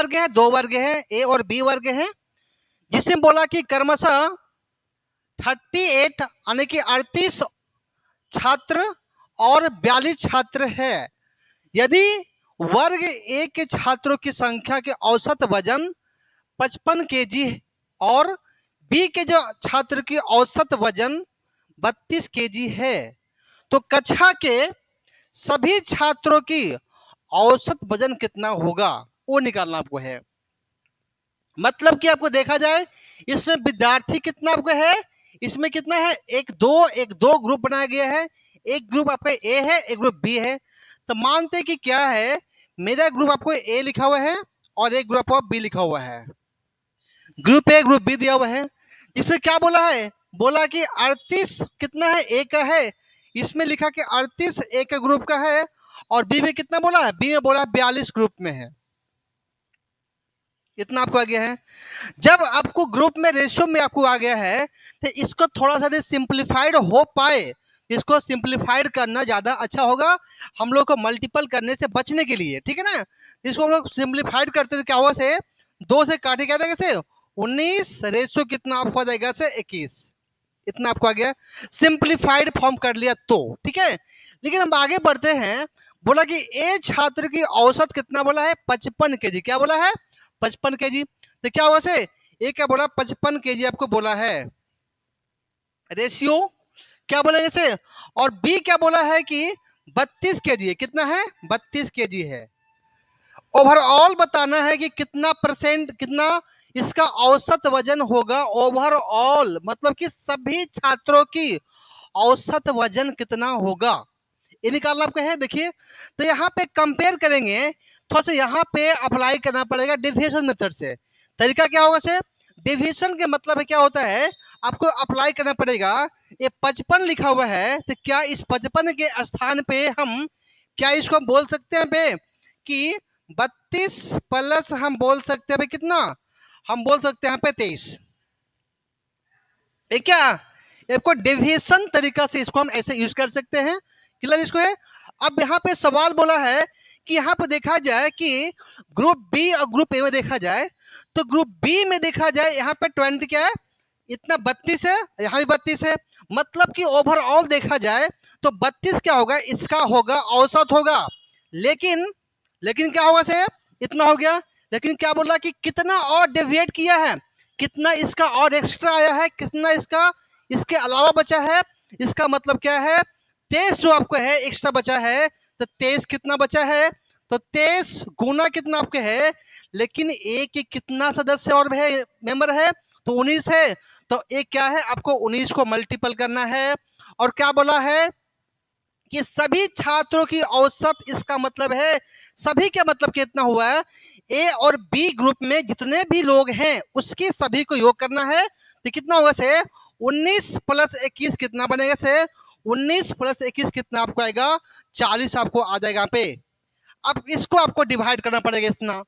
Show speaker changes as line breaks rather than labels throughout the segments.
वर्ग है, 2 वर्ग है, ए और बी वर्ग है, जिसमें बोला कि क्रमशः 38 यानी कि 38 छात्र और 42 छात्र है। यदि वर्ग ए के छात्रों की संख्या के औसत वजन 55 केजी और बी के जो छात्र की औसत वजन 32 केजी है, तो कक्षा के सभी छात्रों की औसत वजन कितना होगा वो निकालना आपको है। मतलब कि आपको देखा जाए इसमें विद्यार्थी कितना आपको है, इसमें कितना है, एक दो ग्रुप बनाया गया है। एक ग्रुप आपका ए है, एक ग्रुप बी है। तो मानते हैं कि क्या है, मेरा ग्रुप आपको ए लिखा हुआ है और एक ग्रुप आपको बी लिखा हुआ है। ग्रुप ए ग्रुप बी दिया हुआ है। इसमें क्या बोला है, बोला कि 38 कितना है, ए का है। इसमें लिखा कि 38 ए का ग्रुप का है और बी में कितना बोला है, बी में बोला 42 ग्रुप में है। इतना आपको आ गया है। जब आपको ग्रुप में रेशियो में आपको आ गया है तो इसको थोड़ा सा सिंप्लीफाइड हो पाए, इसको सिंप्लीफाइड करना ज्यादा अच्छा होगा हम लोग को मल्टीपल करने से बचने के लिए, ठीक है ना। इसको हम लोग सिंप्लीफाइड करते थे, क्या हुआ से 2 से काटे क्या था, 19 रेशियो कितना आपको आ जाएगा से 21। इतना आपको आ गया, सिंप्लीफाइड फॉर्म कर लिया तो ठीक है। लेकिन हम आगे बढ़ते हैं, बोला कि ए छात्र की औसत कितना बोला है, 55 केजी। क्या बोला है, 55 केजी। तो क्या हुआ से ए क्या बोला, 55 केजी आपको बोला है रेशियो, क्या बोला जैसे, और बी क्या बोला है कि 32 केजी है। कितना है, 32 केजी है। ओवरऑल बताना है कि कितना परसेंट, कितना इसका औसत वजन होगा। ओवरऑल मतलब कि सभी छात्रों की औसत वजन कितना होगा, ये निकालना आपको है। देखिए तो यहाँ पे कंपेयर करेंगे, थोड़ा सा यहाँ पे अप्लाई करना पड़ेगा डिविजन मेथड से। तरीका क्या होगा से, डिविजन के मतलब क्या होता है, आपको अप्लाई करना पड़ेगा। ये 55 लिखा हुआ है, तो क्या इस 55 के स्थान पे हम क्या इसको हम बोल सकते हैं पे कि 32 प्लस हम बोल सकते हैं कितना, हम बोल सकते हैं यहाँ पे 23। ये क्या, आपको डिविजन तरीका से इसको हम ऐसे यूज कर सकते हैं। क्लियर इसको है। अब यहाँ पे सवाल बोला है कि यहाँ पे देखा जाए कि ग्रुप बी और ग्रुप ए में देखा जाए, तो ग्रुप बी में देखा जाए यहाँ पे 20 क्या है, इतना 32 है, यहाँ भी 32 है। मतलब कि ओवरऑल देखा जाए तो 32 क्या होगा, इसका होगा औसत होगा। लेकिन लेकिन क्या होगा से, इतना हो गया। लेकिन क्या बोला कि कितना और डेविएट किया है, कितना इसका और एक्स्ट्रा आया है, कितना इसका इसके अलावा बचा है। इसका मतलब क्या है, 23 जो आपको है एक्स्ट्रा बचा है। तो 23 कितना बचा है, तो 23 गुना कितना आपके है, लेकिन ए के कितना सदस्य और है, मेंबर है, तो 19 है। तो एक क्या है, आपको 19 को मल्टीपल करना है। और क्या बोला है कि सभी छात्रों की औसत, इसका मतलब है सभी के मतलब कितना हुआ है, ए और बी ग्रुप में जितने भी लोग हैं उसके सभी को योग करना है। तो कितना होगा से 19 प्लस 21 कितना बनेगा से, 19 प्लस 21 कितना आपको आएगा, 40 आपको आ जाएगा यहाँ पे। अब इसको आपको डिवाइड करना पड़ेगा इतना,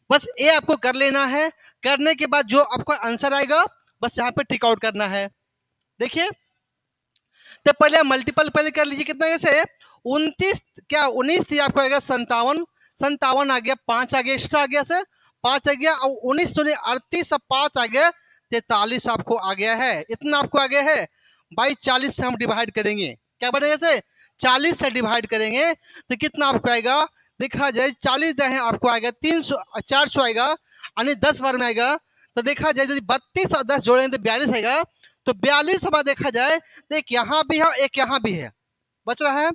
बस ए आपको कर लेना है। करने के बाद जो आपका आंसर आएगा बस यहाँ पे टिक आउट करना है। देखिए तो पहले मल्टीपल पहले कर लीजिए, कितना से 29 क्या 19 थी आपको आएगा 57, 57 आ गया, 5 आ गया एक्स्ट्रा आ गया से 5 आ गया, और 19 तो 38 अब 5 आ गया 43 आपको आ गया है। इतना आपको आ गया है भाई। 40 से हम डिवाइड करेंगे, क्या बनेगा से 40 से डिवाइड करेंगे तो कितना आपको आएगा, देखा जाए 40 दे आपको आएगा 300, 400 आएगा, यानी 10 बार में आएगा। तो देखा जाए यदि 32 और 10 जोड़ेंगे तो 42 आएगा। तो 42 बार देखा जाए तो एक यहाँ भी है एक यहाँ भी है, बच रहा है।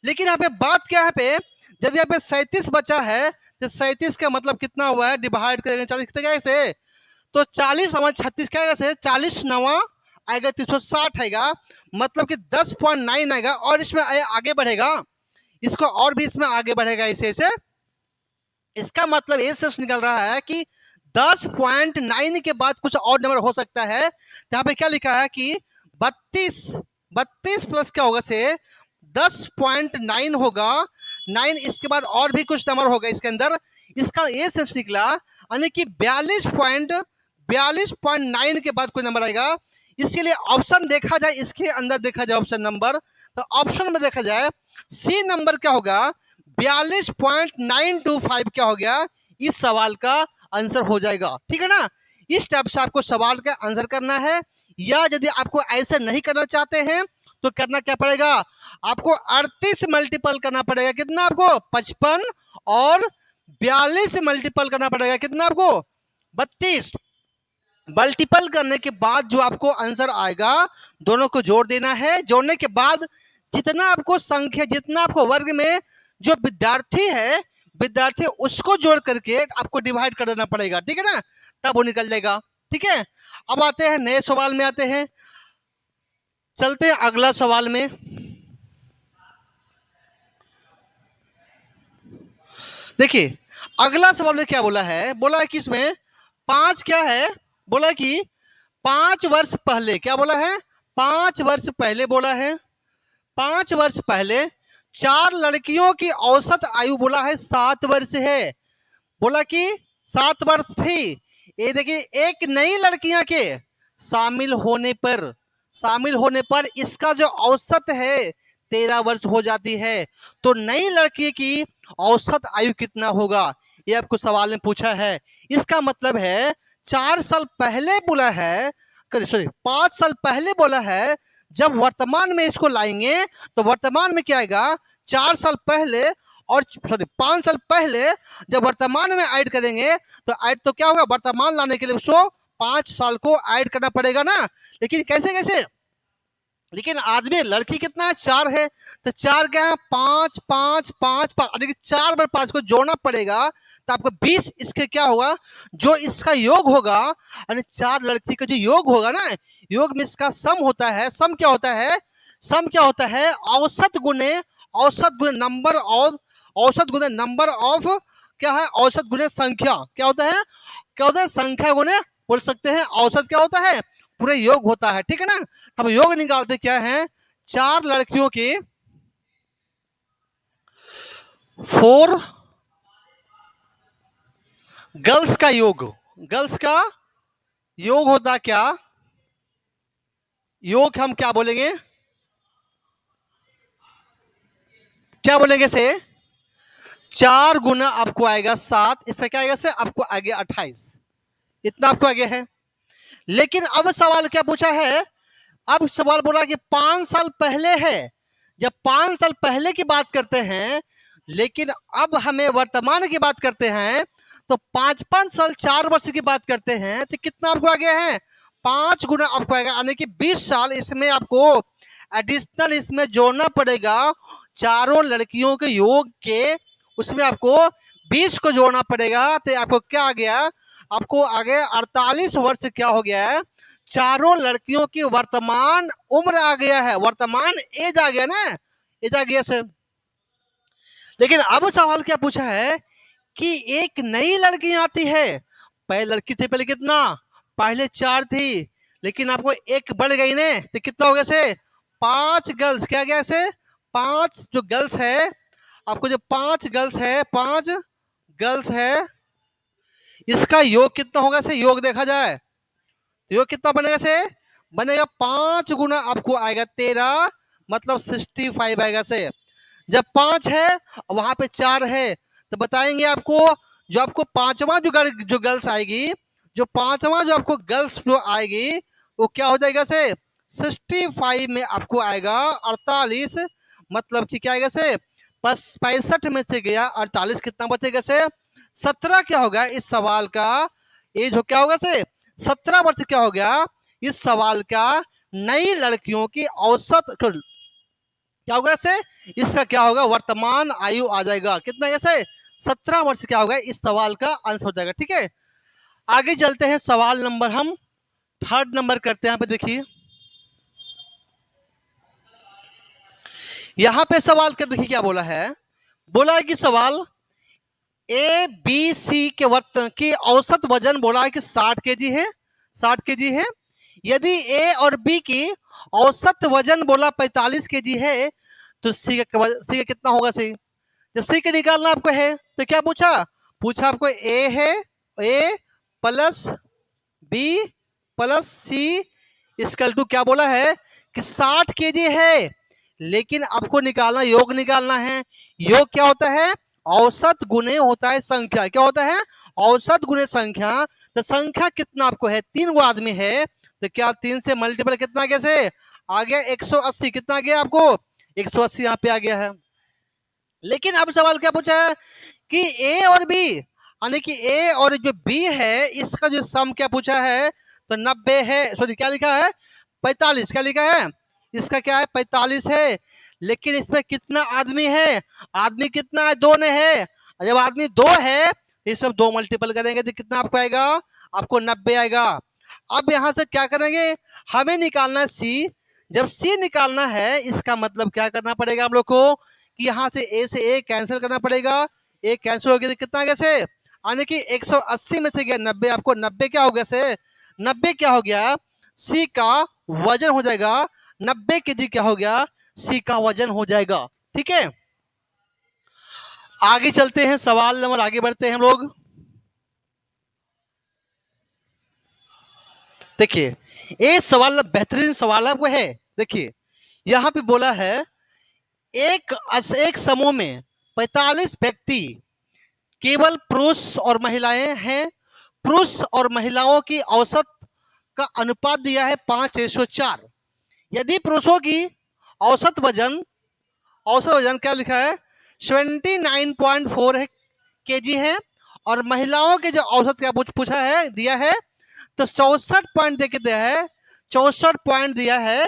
लेकिन यहाँ पे बात क्या है पे, यदि यहाँ पे 37 बचा है तो 37 का मतलब कितना हुआ है, डिवाइड करेंगे 40 कितने से, तो 40 हमारे 36 क्या आएगा से 40 नवा आएगा 360 आएगा, मतलब कि 10.9 आएगा। और इसमें आगे बढ़ेगा, इसको और भी इसमें आगे बढ़ेगा ऐसे ऐसे। इसका मतलब ये से निकल रहा है कि 10.9 के बाद कुछ और नंबर हो सकता है। यहाँ पे क्या लिखा है कि 32 प्लस क्या होगा से 10.9 होगा, 9 इसके बाद और भी कुछ नंबर होगा इसके अंदर। इसका ये से निकला यानी कि 42.9 के बाद कोई नंबर आएगा। इसके लिए ऑप्शन देखा जाए, इसके अंदर देखा जाए ऑप्शन नंबर, तो ऑप्शन में देखा जाए सी नंबर क्या होगा, 42.925 क्या हो गया, इस सवाल का आंसर हो जाएगा। ठीक है ना, इस टाइप से आपको सवाल का आंसर करना है। या यदि आपको ऐसे नहीं करना चाहते हैं तो करना क्या पड़ेगा, आपको 38 मल्टीपल करना पड़ेगा। कितना आपको 55 और 42 मल्टीपल करना पड़ेगा। कितना आपको 32 मल्टीपल करने के बाद जो आपको आंसर आएगा दोनों को जोड़ देना है। जोड़ने के बाद जितना आपको संख्या, जितना आपको वर्ग में जो विद्यार्थी है, विद्यार्थी उसको जोड़ करके आपको डिवाइड कर देना पड़ेगा। ठीक है ना, तब वो निकल जाएगा। ठीक है, अब आते हैं नए सवाल में, आते हैं, चलते हैं अगला सवाल में। देखिए अगला सवाल में क्या बोला है, बोला है कि इसमें 5 क्या है, बोला कि 5 वर्ष पहले, क्या बोला है, 5 वर्ष पहले बोला है, 5 वर्ष पहले 4 लड़कियों की औसत आयु बोला है 7 वर्ष है। बोला कि 7 वर्ष थी। ये देखिए एक नई लड़कियां के शामिल होने पर इसका जो औसत है 13 वर्ष हो जाती है। तो नई लड़की की औसत आयु कितना होगा, ये आपको सवाल में पूछा है। इसका मतलब है 4 साल पहले बोला है, सॉरी 5 साल पहले बोला है, जब वर्तमान में इसको लाएंगे तो वर्तमान में क्या आएगा, 4 साल पहले और सॉरी 5 साल पहले जब वर्तमान में ऐड करेंगे तो ऐड तो क्या होगा, वर्तमान लाने के लिए उसको 5 साल को ऐड करना पड़ेगा ना। लेकिन कैसे कैसे, लेकिन आदमी लड़की कितना है, 4 है, तो 4 क्या है, 5 5 5 5, देखिए 4 बार 5 को जोड़ना पड़ेगा तो आपको 20 इसके क्या होगा, जो इसका योग होगा, यानी 4 लड़की का जो योग होगा ना, योग में इसका सम होता है। सम क्या होता है, सम क्या होता है, औसत गुणे नंबर और औसत गुणे नंबर ऑफ, क्या है, औसत गुणे संख्या, क्या होता है, क्या होता है, संख्या गुणे बोल सकते हैं, औसत क्या होता है, पूरे योग होता है। ठीक है ना, अब योग निकालते क्या है, 4 लड़कियों के 4 गर्ल्स का योग, गर्ल्स का योग होता क्या, योग हम क्या बोलेंगे, क्या बोलेंगे से 4 गुना आपको आएगा 7, इससे क्या आएगा से आपको आगे 28, इतना आपको आगे है। लेकिन अब सवाल क्या पूछा है, अब सवाल बोला कि 5 साल पहले है। जब 5 साल पहले की बात करते हैं, लेकिन अब हमें वर्तमान की बात करते हैं, तो 5 साल 4 वर्ष की बात करते हैं, तो कितना आपको आ गया है, 5 गुना आपको आएगा, यानी कि 20 साल इसमें आपको एडिशनल इसमें जोड़ना पड़ेगा। चारों लड़कियों के योग के उसमें आपको 20 को जोड़ना पड़ेगा, तो आपको क्या आ गया, आपको आ गया 48 वर्ष, क्या हो गया है, चारों लड़कियों की वर्तमान उम्र आ गया है, वर्तमान एज आ गया ना, एज आ गया सर। लेकिन अब सवाल क्या पूछा है कि एक नई लड़की आती है, पहले लड़की थी, पहले कितना, पहले 4 थी, लेकिन आपको एक बढ़ गई ने, तो कितना हो गया से 5 गर्ल्स, क्या गया से 5 जो गर्ल्स है, आपको जो 5 गर्ल्स है, 5 गर्ल्स है, इसका योग कितना होगा से, योग देखा जाए तो योग कितना बनेगा से, बनेगा 5 गुना आपको आएगा 13, मतलब 65 आएगा से। जब 5 है वहां पे 4 है, तो बताएंगे आपको, जो आपको पांचवा जो गर्ल्स आएगी, जो पांचवा जो आपको गर्ल्स जो आएगी, वो क्या हो जाएगा से 65 में आपको आएगा 48, मतलब कि क्या आएगा से 65 में से गया 48, कितना बचेगा से 17, क्या होगा इस सवाल का एज हो, क्या होगा से 17 वर्ष, क्या हो गया इस सवाल का नई लड़कियों की औसत, क्या होगा से इसका क्या होगा, वर्तमान आयु आ जाएगा, कितना ऐसे 17 वर्ष, क्या होगा इस सवाल का आंसर हो जाएगा। ठीक है, आगे चलते हैं, सवाल नंबर हम 3rd नंबर करते हैं। यहाँ पे देखिए, यहाँ पे सवाल क्या, देखिए क्या बोला है, बोला है कि सवाल ए बी सी के की औसत वजन बोला है कि 60 केजी है, 60 केजी है। यदि ए और बी की औसत वजन बोला 45 केजी है, तो सी का कितना होगा सी, जब सी का निकालना आपको है तो क्या पूछा, पूछा आपको ए है, A plus B plus C equal to क्या बोला है कि 60 केजी है, लेकिन आपको निकालना, योग निकालना है। योग क्या होता है, औसत गुने होता है संख्या। क्या होता है? औसत गुने संख्या। तो संख्या कितना आपको है? 3 गो आदमी है, तो क्या 3 से मल्टीपल कितना कैसे आ गया? 180। कितना आ गया आपको? 180 यहाँ पे आ गया है। लेकिन अब सवाल क्या पूछा है कि ए और बी, यानी कि ए और जो बी है इसका जो सम क्या पूछा है? तो 90 है। सॉरी, क्या लिखा है? 45। क्या लिखा है? इसका क्या है? 45 है। लेकिन इसमें कितना आदमी है? आदमी कितना है? 2 ने है। जब आदमी 2 है तो इसमें 2 मल्टीपल करेंगे तो कितना आपको आएगा? आपको 90 आएगा। अब यहां से क्या करेंगे? हमें निकालना है सी। जब सी निकालना है इसका मतलब क्या करना पड़ेगा हम लोग को कि यहाँ से ए कैंसिल करना पड़ेगा। ए कैंसिल हो गया तो कितना गया से? यानी कि 180 में से गया 90। आपको 90 क्या हो गया से? 90 क्या हो गया? सी का वजन हो जाएगा। 90 केजी क्या हो गया? सी का वजन हो जाएगा। ठीक है, आगे चलते हैं, सवाल नंबर आगे बढ़ते हैं हम लोग। देखिए, ये सवाल बेहतरीन सवाल है वो है। देखिए यहाँ पे बोला है एक समूह में 45 व्यक्ति, केवल पुरुष और महिलाएं हैं। पुरुष और महिलाओं की औसत का अनुपात दिया है 5:4। यदि पुरुषों की औसत वजन क्या लिखा है? 79.4 है केजी है, और महिलाओं के जो औसत क्या पूछा है दिया है तो 64 पॉइंट देके दिया है। 64 पॉइंट दिया है,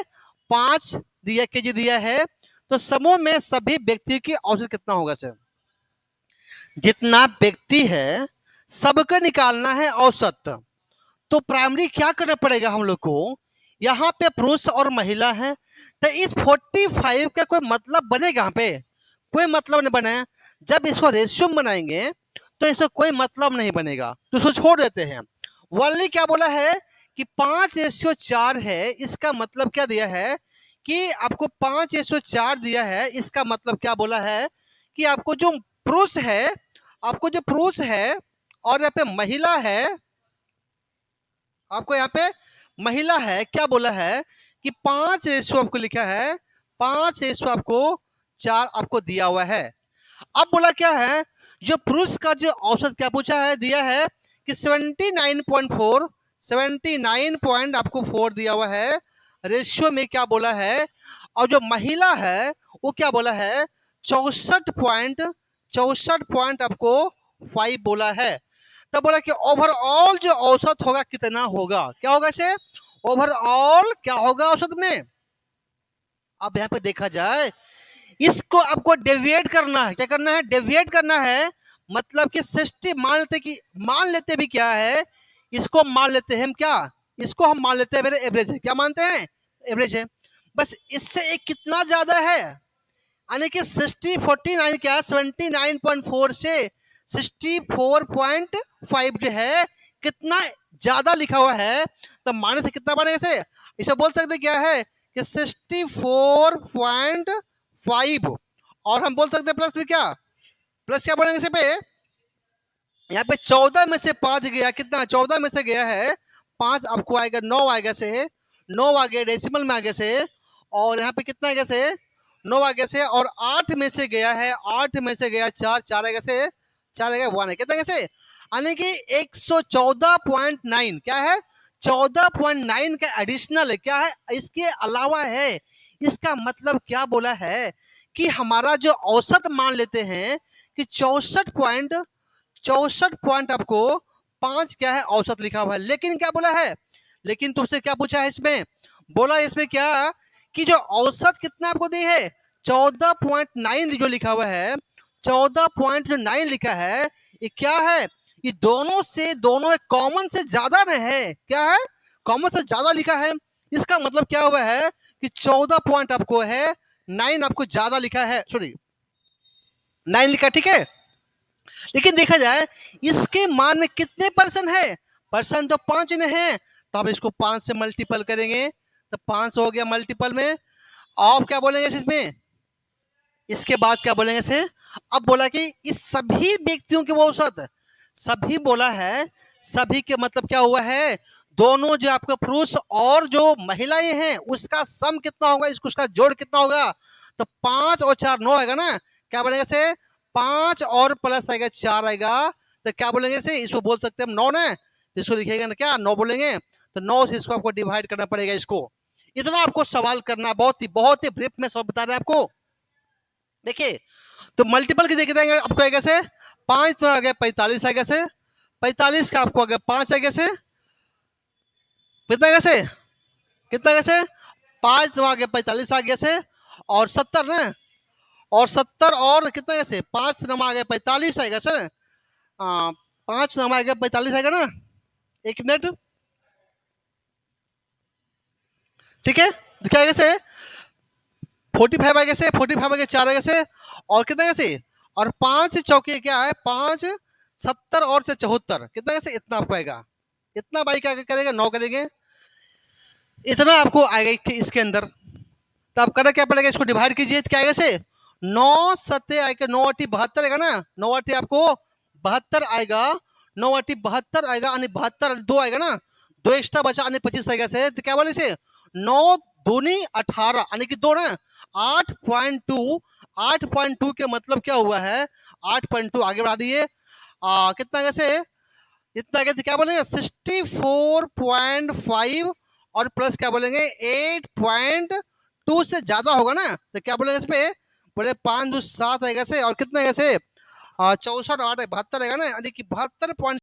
5 दिया केजी दिया है। तो समूह में सभी व्यक्तियों की औसत कितना होगा सर? जितना व्यक्ति है सबको निकालना है औसत। तो प्राइमरी क्या करना पड़ेगा हम लोग को? यहाँ पे पुरुष और महिला है, तो इस 45 का कोई मतलब बनेगा? यहाँ पे कोई मतलब नहीं बने। जब इसको रेशियो बनाएंगे तो इसका कोई मतलब नहीं बनेगा, तो इसको छोड़ देते हैं। वल्ली क्या बोला है कि 5:4 है। इसका मतलब क्या दिया है कि आपको 5:4 दिया है। इसका मतलब क्या बोला है कि आपको जो पुरुष है, और यहाँ पे महिला है, आपको यहाँ पे महिला है, क्या बोला है कि 5 आपको लिखा है, 5:4 आपको दिया हुआ है। अब बोला क्या है, जो पुरुष का जो औसत क्या पूछा है दिया है कि 79.4, 79 पॉइंट आपको 4 दिया हुआ है रेशियो में। क्या बोला है? और जो महिला है वो क्या बोला है? 64 पॉइंट आपको 5 बोला है। तब बोला कि ओवरऑल जो औसत होगा कितना होगा? क्या होगा इसे? ओवरऑल क्या होगा औसत में? अब यहाँ पे देखा जाए, इसको आपको डेविएट करना है। क्या करना है? डेविएट करना है। मतलब कि 60 मान लेते भी क्या है, इसको मान लेते हैं हम क्या, इसको हम मान लेते हैं मेरे एवरेज है। क्या मानते हैं? एवरेज है। बस इससे एक कितना ज्यादा है, यानी कि 49 क्या, 79.4 से 64.5 जो है कितना ज्यादा लिखा हुआ है, तो माइनस से कितना बढ़ेगा इसे? इसे बोल सकते क्या है कि 64.5, और हम बोल सकते प्लस भी क्या, प्लस क्या बोलेंगे इसे पे? यहाँ पे 14 में से 5 गया, कितना 14 में से गया है 5, आपको आएगा 9 आएगा से, 9 आ गया डेसिमल में आगे से, और यहाँ पे कितना आएगा से 9 आगे से, और 8 में से गया है, 8 में से गया 4, 4 आएगा से, 4 आएगा 1 है, कितना कैसे, यानी कि 114.9 क्या है, 14.9 का एडिशनल है, क्या है इसके अलावा है। इसका मतलब क्या बोला है कि हमारा जो औसत मान लेते हैं कि 64 पॉइंट आपको 5 क्या है औसत लिखा हुआ है। लेकिन क्या बोला है, लेकिन तुमसे क्या पूछा है इसमें? बोला इसमें क्या कि जो औसत कितना आपको दी है 14.9 जो लिखा हुआ है, 14.9 लिखा है, ये क्या है, ये दोनों कॉमन से ज्यादा न है। क्या है? कॉमन से ज्यादा लिखा है। इसका मतलब क्या हुआ है कि 14 पॉइंट आपको है, 9 आपको ज्यादा लिखा है, सॉरी 9 लिखा, ठीक है। लेकिन देखा जाए इसके मान में कितने परसेंट है, परसेंट तो 5 ने है, तो आप इसको 5 से मल्टीपल करेंगे तो 5 हो गया मल्टीपल में। अब क्या बोलेंगे इसमें, इसके बाद क्या बोलेंगे इसे? अब बोला कि इस सभी व्यक्तियों के वो औसत, सभी बोला है, सभी के मतलब क्या हुआ है, दोनों जो आपका पुरुष और जो महिलाएं हैं उसका सम कितना होगा, इसको उसका जोड़ कितना होगा, तो 5 और 4 9 आएगा ना, क्या बनेगा से 5 और प्लस आएगा 4 आएगा, तो क्या बोलेंगे इसे, इसको बोल सकते हैं हम 9 है, इसको लिखेगा ना क्या 9 बोलेंगे, तो 9 से इसको आपको डिवाइड करना पड़ेगा इसको। इतना आपको सवाल करना, बहुत ही ब्रीफ में सब बता रहे हैं आपको। देखिए तो मल्टीपल की देख देंगे आपको आएगा से 5 तो आ गया 45 आएगा से, 45 का आपको आ गया 5 आएगा से, कितना आएगा से, कितना आएगा से 5 तो आ गया 45 आ गया से, और 70 ना, और 70 और कितना आएगा से 5 नमा आ गया 45 आएगा सर, 5 नमा आ गया 45 आएगा ना, एक मिनट, ठीक है, क्या आएगा से 45 आएगा से, 45 आएगा 4 आएगा से, और कितना आएगा से, और 5 चौके क्या है 5 70 और से 74 कितना आएगा से, इतना आपको आएगा, इतना बाई क्या करेगा 9 करेंगे, इतना आपको आएगा इसके अंदर। तो आप करना क्या पड़ेगा, इसको डिवाइड कीजिए, क्या आएगा से 9 सत्ते आएगा 9 अठी 72 आएगा ना, 9 अठी आपको 72 आएगा, 9 अठी 72 आएगा, यानी 72 2 आएगा ना, 2 एक्स्ट्रा बचा यानी 25 आएगा से, तो क्या बोले से 9 दूनी 18 यानी कि 2 ना 8.2, 8.2 के मतलब क्या हुआ है 8.2 आगे बढ़ा दिए, कितना आएगा से, इतना आगे तो क्या बोलेंगे 64.5 और प्लस क्या बोलेंगे 8.2 से ज्यादा होगा ना, तो क्या बोलेंगे इस पे, बोले 5 2 7 आएगा से, और कितना आएगा से 64 8 72 आएगा ना, यानी कि 72.